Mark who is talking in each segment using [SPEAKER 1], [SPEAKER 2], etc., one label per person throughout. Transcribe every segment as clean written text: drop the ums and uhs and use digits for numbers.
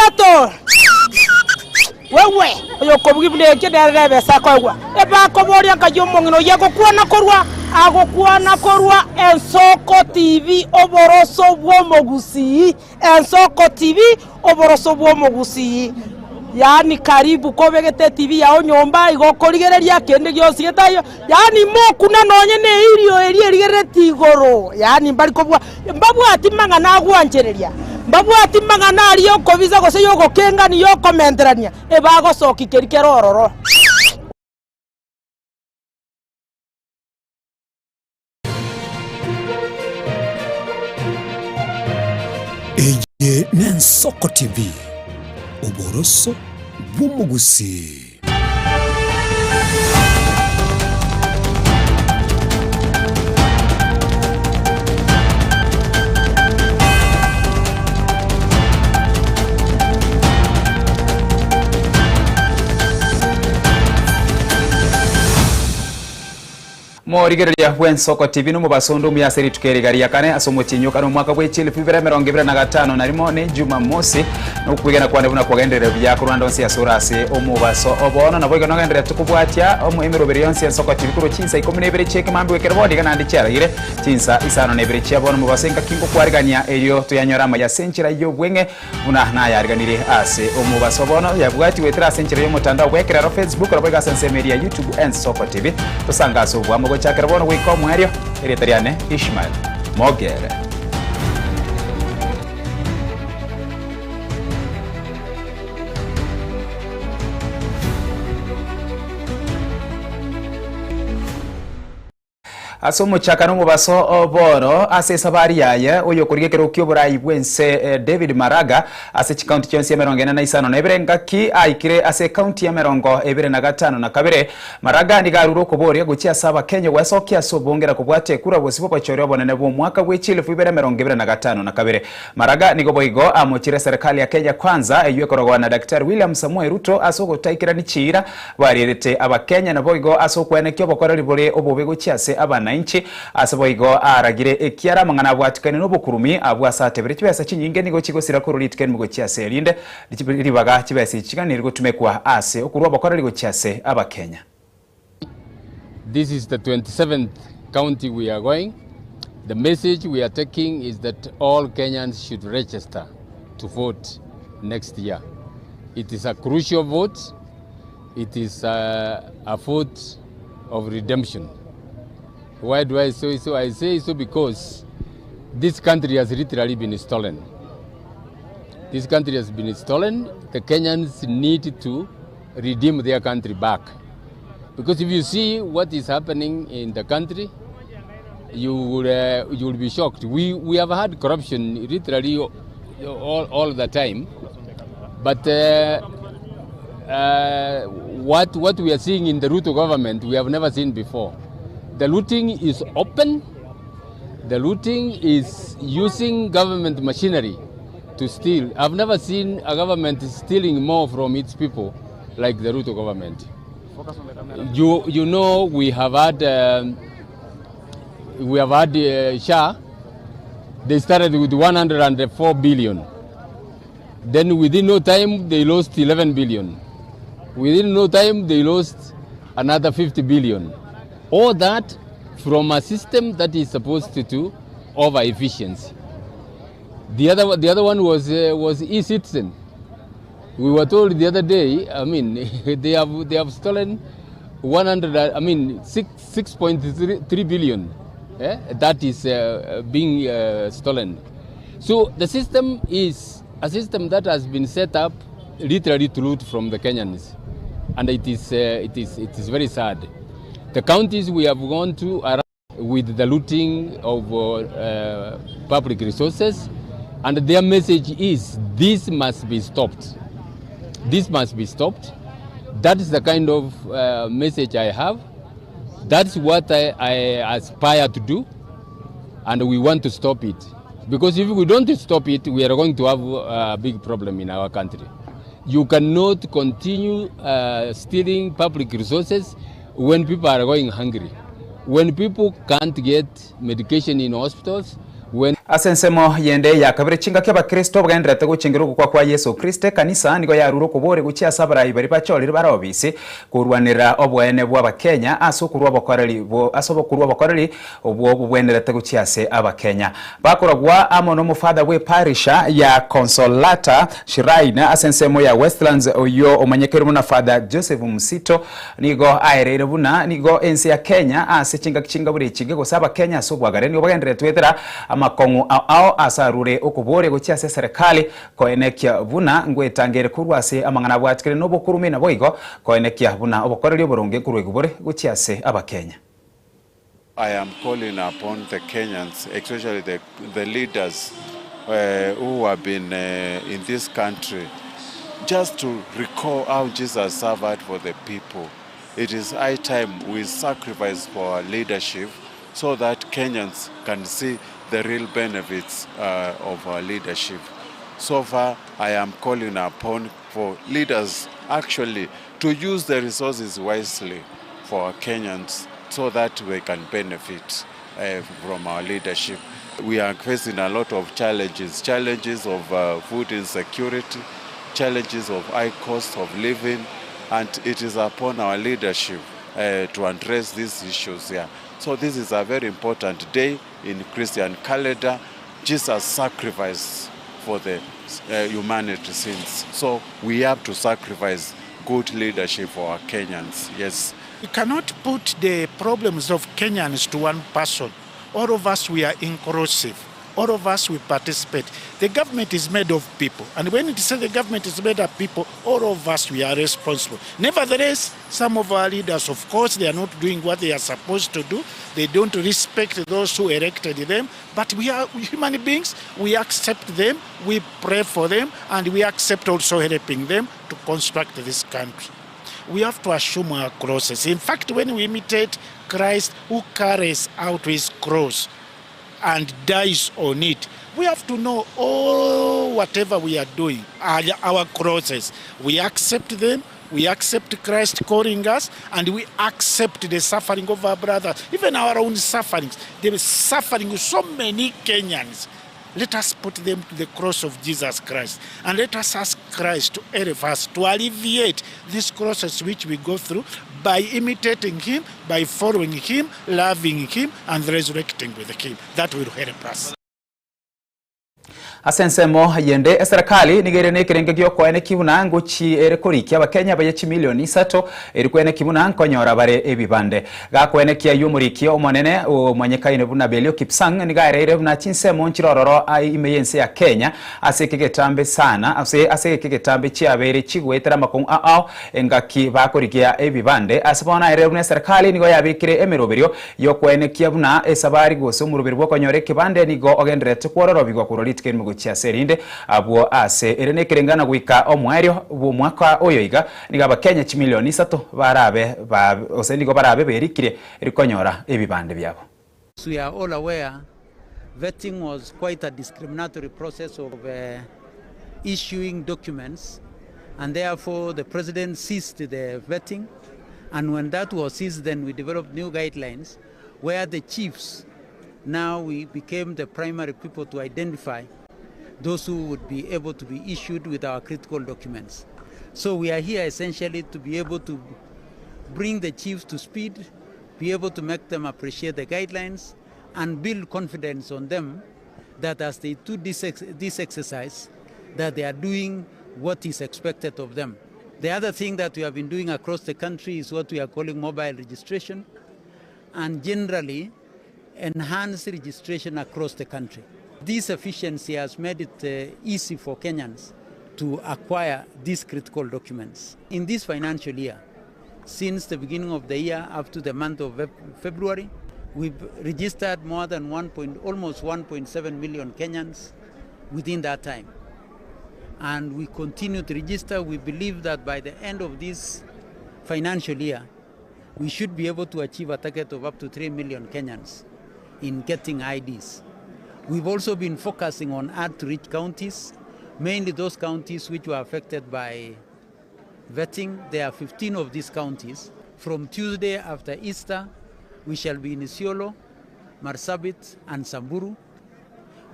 [SPEAKER 1] Sato wewe yoko bwibule kidere besa kwa eba ko boria kajomo ngino yako kuana korwa Ensoko TV oboroso bwomogusi Ensoko TV oboroso bwomogusi yani karibu kobegete TV yao nyomba igokorigereria kende gyose getayo yani mokuna nonye ne irio erigereti igoro yani mbari kobwa mbabwa atimanga na gwanjereria mbabwa atimanga na ariyo kobiza gose yogo kenga ni yo komenterania ebago soki kerikerororo
[SPEAKER 2] Eye Ensoko TV oboroso bw'omugusi.
[SPEAKER 3] Morigereria Ensoko TV no mubasondo myaseri tukerigaria kane asomotinyo kano mwaka bwechile 2025 na rimo ne Jumamosi no kwigana kwande buna kwagendere bya Rwanda onsi asurase omubaso obona na bwigana ngendere tukubwatia omuemero berionsi Ensoko TV kuro chinsa 12 cheke mambi wekerbodi kana ndichara ire chinsa isano ne bere chabona mubasenga kingo kwarigania elio tuyanyora ya senchira yo bwenge una na yariganire ase omubaso obona yabwati wetira senchira yo mutandao kwekera Facebook robega sense media YouTube Ensoko TV tosanga so bwa chakarabono wiko mwario eritariane Ishmael Mogere. Asomo chakano mubaso oboro ase sabari yaye oyo kurigekero kyoburayi bwense David Maraga ase county chonsi ya 45 na eberenga ki aikire ase county ya 25 na kabere Maraga ni garuro koboria guchia saba Kenya wasokia sobongera kubwate kura bosipo pachoryo bonene bwo mwaka wechile 2025 na kabere Maraga ni goboigo amochire serikali ya Kenya kwanza eyekorogwa na Daktari William Samuel Ruto asoko taikira ni chira barirete abakenya na boigo asoko enekyo bokora libore obobego chiase abana inchi asaboigo aragire ekiara mangana bwatikane no bukurumi abwasate bere kibesa kinyinge nigo kigosira ko rulitken mugo chiase rinde libaga kibesa kiganirgo tumekwa ase okurwa bakora ligo chiase abakenya.
[SPEAKER 4] This is the 27th county we are going. The message we are taking is that all Kenyans should register to vote next year. It is a crucial vote. It is a vote of redemption. Why do I say so? I say so because this country has literally been stolen. This country has been stolen. The Kenyans need to redeem their country back. Because if you see what is happening in the country, you will be shocked. We have had corruption literally all the time. But what we are seeing in the Ruto government, we have never seen before. The looting is open. The looting is using government machinery to steal. I've never seen a government stealing more from its people like the Ruto government. You know we have had SHA. They started with 104 billion. Then within no time they lost 11 billion. Within no time they lost another 50 billion. All that from a system that is supposed to over efficiency. The other one was e-citizen. We were told the other day, I mean, they have stolen 6.3 billion. That is being stolen. So the system is a system that has been set up literally to loot from the Kenyans, and it is very sad. The counties we have gone to are with the looting of public resources, and their message is this must be stopped. This must be stopped. That is the kind of message I have. That's what I aspire to do, and we want to stop it. Because if we don't stop it, we are going to have a big problem in our country. You cannot continue stealing public resources when people are going hungry, when people can't get medication in hospitals, when
[SPEAKER 3] asensemo yende yakabire chinga kya bakristo bagenderete guchingira kwa Yesu Kriste kanisa nigo yaruro kubore guchia sabarayi bari bachorire barobisi kurwanira obwene bwa bakenya asukurwa bakoreri bo asobokurwa bakoreri obwo bwenderete guchiase abakenya bakoragwa amono mufada we parisha ya Consolata Shrine asensemo ya Westlands oyo omanyekero na Father Joseph Musito nigo airere buna nigo ensi ya Kenya asechinga kichinga buri chige gusaba Kenya asubwagare nigo bagenderete twetera amakongo ao asarure okubore guchiase serikali koenekia buna ngwetangere kurwase amangana bwatikire nobukurume na boigo koenekia buna obokoreri oboronge kurwegubore guchiase abakenya.
[SPEAKER 5] I am calling upon the Kenyans, especially the leaders who have been in this country, just to recall how Jesus suffered for the people. It is high time we sacrifice for our leadership so that Kenyans can see the real benefits of our leadership. So far, I am calling upon for leaders actually to use the resources wisely for our Kenyans so that we can benefit from our leadership. We are facing a lot of challenges of food insecurity, challenges of high cost of living, and it is upon our leadership to address these issues here. So this is a very important day in Christian calendar. Jesus sacrificed for the humanity sins. So we have to sacrifice good leadership for our Kenyans. Yes.
[SPEAKER 6] We cannot put the problems of Kenyans to one person. All of us, we are inclusive. All of us, we participate. The government is made of people. And when it says the government is made of people, all of us, we are responsible. Nevertheless, some of our leaders, of course, they are not doing what they are supposed to do. They don't respect those who elected them. But we are human beings. We accept them. We pray for them. And we accept also helping them to construct this country. We have to assume our crosses. In fact, when we imitate Christ who carries out his cross and dies on it, we have to know whatever we are doing, our crosses. We accept them, we accept Christ calling us, and we accept the suffering of our brothers, even our own sufferings. The suffering of so many Kenyans. Let us put them to the cross of Jesus Christ. And let us ask Christ to help us to alleviate these crosses which we go through by imitating him, by following him, loving him, and resurrecting with him. That will help us.
[SPEAKER 3] Asensemo yende serikali nigere nekirenge gyo kwene kibuna nguchi erekorikia abakenya baye milioni 3 erikwene kibuna nkonyora bare ebibande gakwene kia yumurikio omonene omanyekaine buna Belio Kipsang nigaire buna chinsemo nchirororo imeyense ya Kenya asekegetambe sana asekegetambe chiabere chigwetera makungu ao engaki bakorikia ebibande asibona erebune serikali nigo yabikire emeroberio yo kwene kia buna esabari gose murubiri bwo konyore kibande nigo ogendrete kwororo bigwa kurolitike chia serinde abo ase erene kirengana gwika omwario bo mwaka oyoiga nigaba Kenya milioni 3 barabe osendigo barabe berikire erikonyora ebibande byabo.
[SPEAKER 7] We are all aware vetting was quite a discriminatory process of issuing documents, and therefore the president ceased the vetting, and when that was ceased, then we developed new guidelines where the chiefs now we became the primary people to identify those who would be able to be issued with our critical documents. So we are here essentially to be able to bring the chiefs to speed, be able to make them appreciate the guidelines, and build confidence on them that as they do this exercise, that they are doing what is expected of them. The other thing that we have been doing across the country is what we are calling mobile registration, and generally enhanced registration across the country. This efficiency has made it easy for Kenyans to acquire these critical documents. In this financial year, since the beginning of the year up to the month of February, we've registered more than almost 1.7 million Kenyans within that time. And we continue to register. We believe that by the end of this financial year, we should be able to achieve a target of up to 3 million Kenyans in getting IDs. We've also been focusing on hard-to-reach counties, mainly those counties which were affected by vetting. There are 15 of these counties. From Tuesday after Easter, we shall be in Isiolo, Marsabit, and Samburu.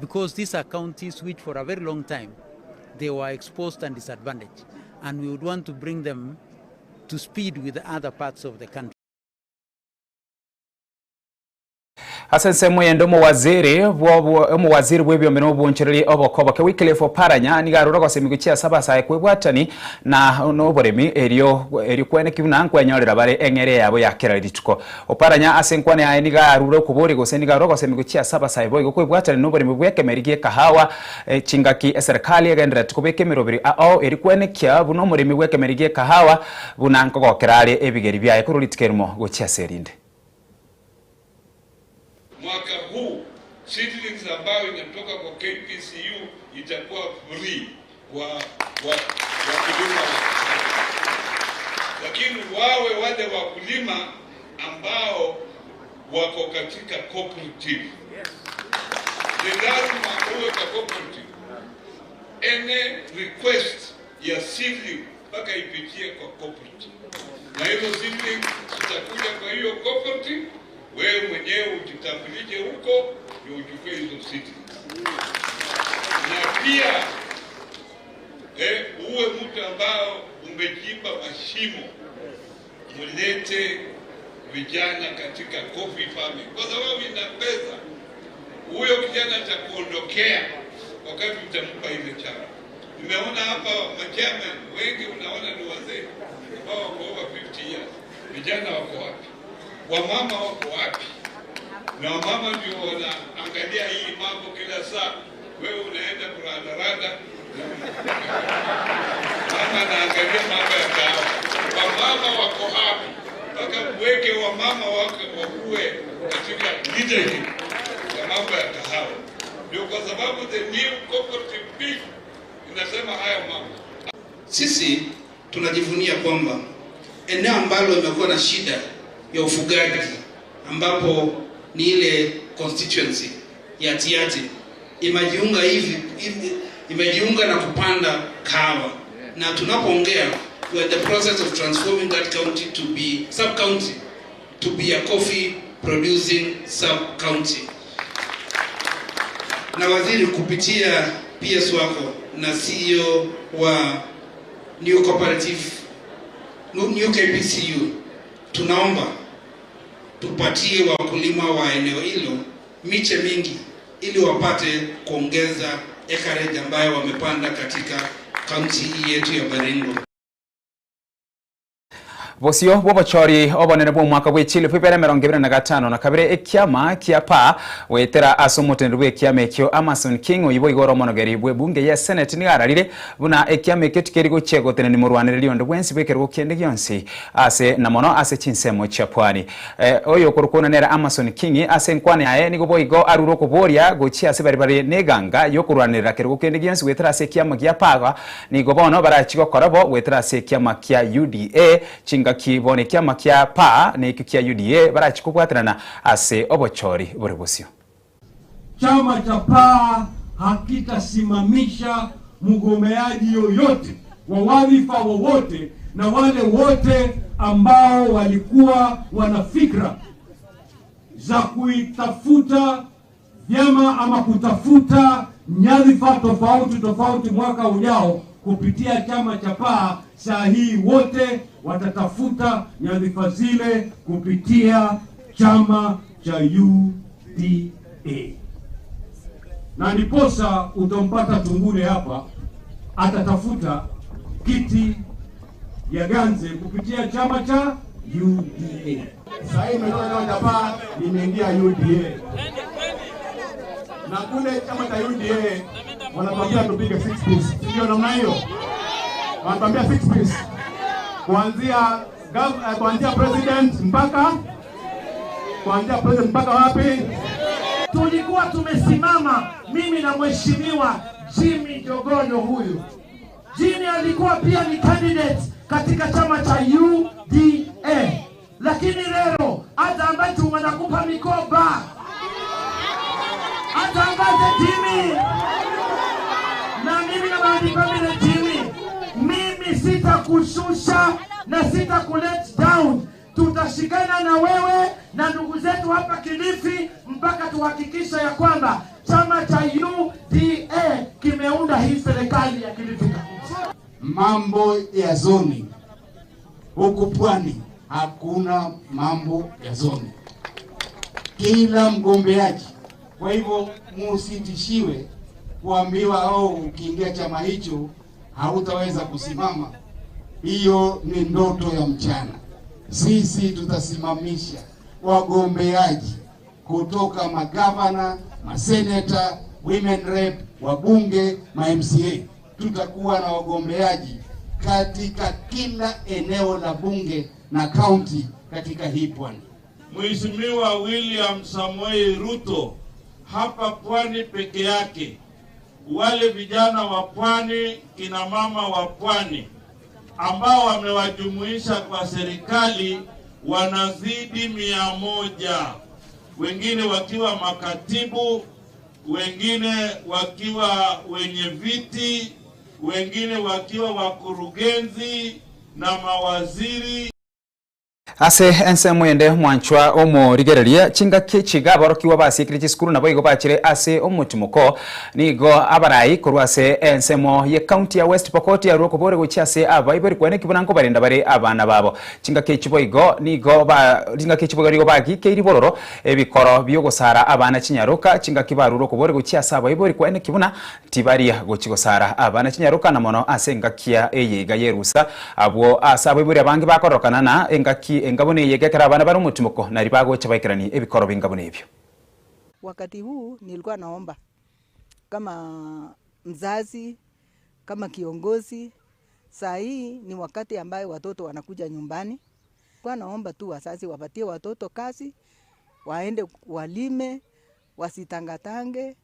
[SPEAKER 7] because these are counties which for a very long time they were exposed and disadvantaged, and we would want to bring them to speed with the other parts of the country.
[SPEAKER 3] Asense muyendo muwaziri w'ebyo mbino obunchereri obokobo ke Wycliffe Oparanya nigarura gosemigukia sabasa kwebwatani na noboremi eri kwene kibuna nkwenyorera bare engere yabo yakera lituko Oparanya asenkwane aye nigarura kubori gose nigarura gosemigukia sabasa ibo kwebwatani noboremi bwekemerigie kahawa chingaki serikali egendera tukobeke mirobiri ao eri kwene kya buno moremi bwekemerigie kahawa bunanko gokerare ebigeri byaye kurulitikermo gochia serinde.
[SPEAKER 8] Mwaka huu seedlings ambayo inatoka kwa KPCU itakuwa free kwa wakulima, lakini wawe wale wakulima ambao wako katika cooperative. Ni lazima uwe kwa cooperative. Any request ya seedling mpaka ipitie kwa cooperative, na hizo seedling zitakuja kwa hiyo cooperative. Wewe mwenyewe ujitambulishe huko ndio uchukue hizo seedlings. Na pia uwe mtu ambao umejimba mashimo, mulete vijana katika coffee farming kwa sababu ina pesa. Huyo kijana atakuondokea wakati utampa ile chama. Nimeona hapa machairman wengi unaona ni wazee ambao wako over 50 years. Vijana wako wapi? Wamama wako wapi? Na wamama ndio wanaangalia hii mambo kila saa. Wewe unaenda kurandaranda, mama anaangalia mambo ya kahawa. Wamama wako wapi? Mpaka mweke wamama wake wakuwe katika leadership ya mambo ya kahawa. Ndio kwa sababu the new cooperative bill inasema haya mambo.
[SPEAKER 9] Sisi tunajivunia kwamba eneo ambalo imekuwa na shida ya ufugaji ambapo ni ile constituency ya Tiaty imejiunga na kupanda kahawa, na tunapoongea we are in the process of transforming that county to be sub county to be a coffee producing sub county. Na waziri kupitia PS wako na CEO wa New KPCU tunaomba tupatie wakulima wa eneo hilo miche mingi ili wapate kuongeza acreage ambayo wamepanda katika kaunti yetu ya Baringo.
[SPEAKER 3] Bosio bobochori obonene bwo mwaka bw'echile pipere 2025 na kabire ekyama kyapa wetera asomotene bwe kyama ekyo Amason King oyibo igoro monogeri bwe bunge ya Senate nigararire buna ekyama ekyo go chego tene ni murwanire lyondo bwensi bekerwo kende gyonsi ase namono ase chinsemo chapwani oyo kurukona nera Amason King ase nkwane aye nigo boigo aruro kuboria gochi ase bari neganga yokurwanira kerwo kende gyonsi wetera ase kyama kyapa nigo bono barachiko korabo wetera ase kyama kya UDA chinga kibone kyama kya pa ne kya UDA barachikubwatirana ase obochori buri busio.
[SPEAKER 10] Chama cha PA hakitasimamisha mgombeaji yoyote wa wadhifa wowote na wale wote ambao walikuwa wana fikra za kuitafuta vyama ama kutafuta nyadhifa tofauti mwaka ujao kupitia chama cha PA. Saa hii wote watatafuta nyadhifa zile kupitia chama cha UDA. Na ndiposa utampata Tungule hapa atatafuta kiti ya Ganze kupitia chama cha UDA. Sasa hii mnaona hapa nimeingia UDA. Na kule chama cha UDA wanatuambia tupige 6 piece. Sio namna hiyo. Wanatuambia 6 piece. Kuanzia president mpaka wapi? Tulikuwa tumesimama mimi na mheshimiwa Jimmy Jogono huyu. Jimmy alikuwa pia ni candidate katika chama cha UDA. Lakini leo hata ambaye wanakupa mikoba hata ambaye Jimmy na mimi na maandiko mimi Jimmy, mimi sitakushusha na sitakulet down. Tutashikana na wewe na ndugu zetu hapa Kilifi mpaka tuhakikisha ya kwamba chama cha UDA kimeunda hii serikali ya Kilifi.
[SPEAKER 11] Mambo ya zoni huku pwani hakuna mambo ya zoni, kila mgombeaji. Kwa hivyo musitishiwe kuambiwa ukiingia chama hicho hautaweza kusimama. Hiyo ni ndoto ya mchana. Sisi tutasimamisha wagombeaji kutoka magavana, maseneta, women rep, wabunge, ma-MCA. Tutakuwa na wagombeaji katika kila eneo la bunge na kaunti katika hii pwani.
[SPEAKER 12] Mheshimiwa William Samoei Ruto hapa pwani peke yake, wale vijana wa pwani, kina mama wa pwani ambao wamewajumuisha kwa serikali wanazidi 100, wengine wakiwa makatibu, wengine wakiwa wenye viti, wengine wakiwa wakurugenzi na mawaziri.
[SPEAKER 3] Ase ense mwende mwanchwa omorigereria chingaki chiga barokiwa basikiriti skuru nabo igo bachire ase omutimuko nigo abarai korwase ensemo ye county ya West Pokot ya roko bore gochiase abaibori kwene kibunango barenda bare abana babo chingaki chibo igo nigo ba chingaki chibo garigo bagi keiri bororo ebikoro byogosara abana chinyaruka chingaki baruro ko bore gochiase abaibori kwene kibuna tibaria gochigosara abana chinyaruka na mono ase ngakia eyega yerusa abo asa abaibori abangi bakorokana na engaki engabone yegekera abana bari umutimuko nari bagocha baikirani ebikoro bingabone ibyo.
[SPEAKER 13] Wakati huu nilikuwa naomba kama mzazi, kama kiongozi, saa hii ni wakati ambayo watoto wanakuja nyumbani. Kwa naomba tu wazazi wapatie watoto kazi, waende walime, wasitangatange,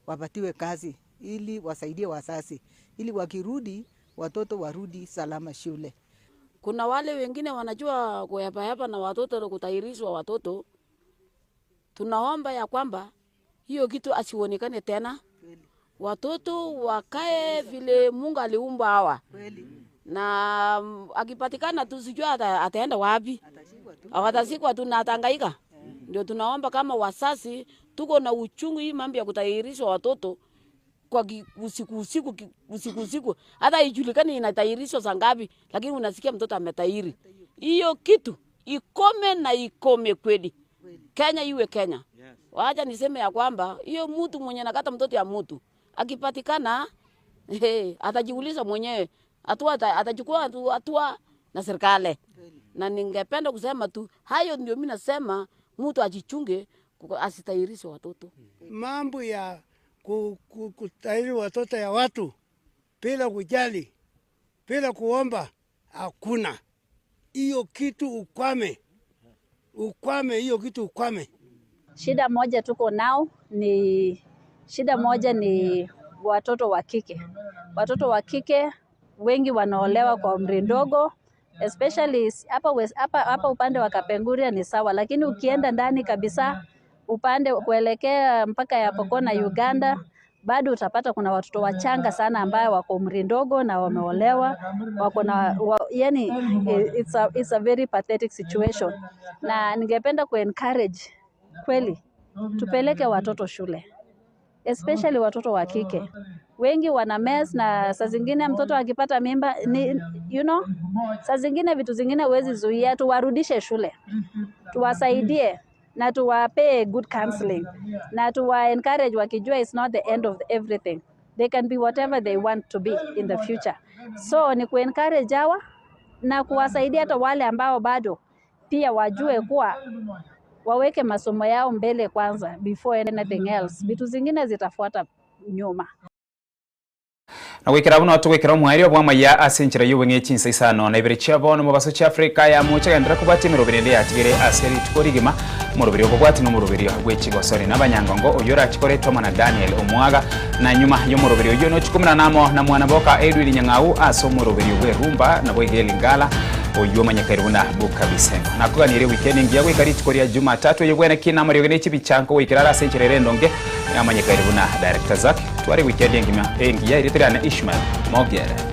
[SPEAKER 13] wapatiwe kazi ili wasaidie wazazi, ili wakirudi watoto warudi salama shule.
[SPEAKER 14] Kuna wale wengine wanajua kuyapa na watoto na kutahirishwa watoto. Tunaomba ya kwamba hiyo kitu asionekane tena. Watoto wakae vile Mungu aliumba hawa. Na akipatikana tusijua ataenda wapi. Atasikwa tu na atangaika. Ndio tunaomba kama wasasi tuko na uchungu hii mambo ya kutahirishwa watoto kwa usiku hata ijulikani inatahirishwa saa ngapi, lakini unasikia mtoto ametahiri. Hiyo kitu ikome na ikome kweli. Kenya iwe Kenya. Wacha niseme ya kwamba hiyo mtu mwenye nakata mtoto ya mtu akipatikana atajiuliza mwenyewe, atachukua hatua na serikali. Na ningependa kusema tu hayo ndio mimi nasema mtu ajichunge asitahirishe watoto.
[SPEAKER 15] Mambo ya kutahiri watoto ya watu bila kujali, bila kuomba, hakuna. Hiyo kitu ukwame, hiyo kitu ukwame.
[SPEAKER 16] Shida moja tuko nao ni watoto wa kike. Watoto wa kike wengi wanaolewa kwa umri ndogo, especially hapa upande wa Kapenguria ni sawa, lakini ukienda ndani kabisa upande kuelekea mpaka ya Pokot na Uganda bado utapata kuna watoto wachanga sana ambao wako umri ndogo na wameolewa, wako na yani it's a very pathetic situation. Na ningependa encourage kweli tupeleke watoto shule, especially watoto wa kike. Wengi wana mess, na saa zingine mtoto akipata mimba saa zingine vitu zingine huwezi zuia, tuwarudishe shule, tuwasaidie na tuwape good counseling, na tuwa encourage wakijua it's not the end of everything. They can be whatever they want to be in the future. So ni encourage hawa na kuwasaidia hata wale ambao bado pia wajue kuwa waweke masomo yao mbele kwanza before anything else. Vitu zingine zitafuata nyuma.
[SPEAKER 3] Na wikira buno tuwikira omwari obwama ya asenchira yuwenye chinsa isano na ibere chabona mu baso cha Afrika ya mucha gendera kubati mirobere ndi atigere aseri tukorigima murobere obwati no murobere gwechigosori n'abanyangongo oyora chikoretwa mana Daniel Omwaga na nyuma yo murobere oyo no 18 na mwana boka Edwin Nyang'au aso murobere bwerumba na bwegeli ngala oyo manyakairuna bukabisengo nakuganire weekend ngiya gwikari chikoria Jumatatu yegwena kina muri ogene chibichanko wikira asenchira rendonge amanyakairuna director zake twari weekend ngiya iritirana Ishmael Mogere.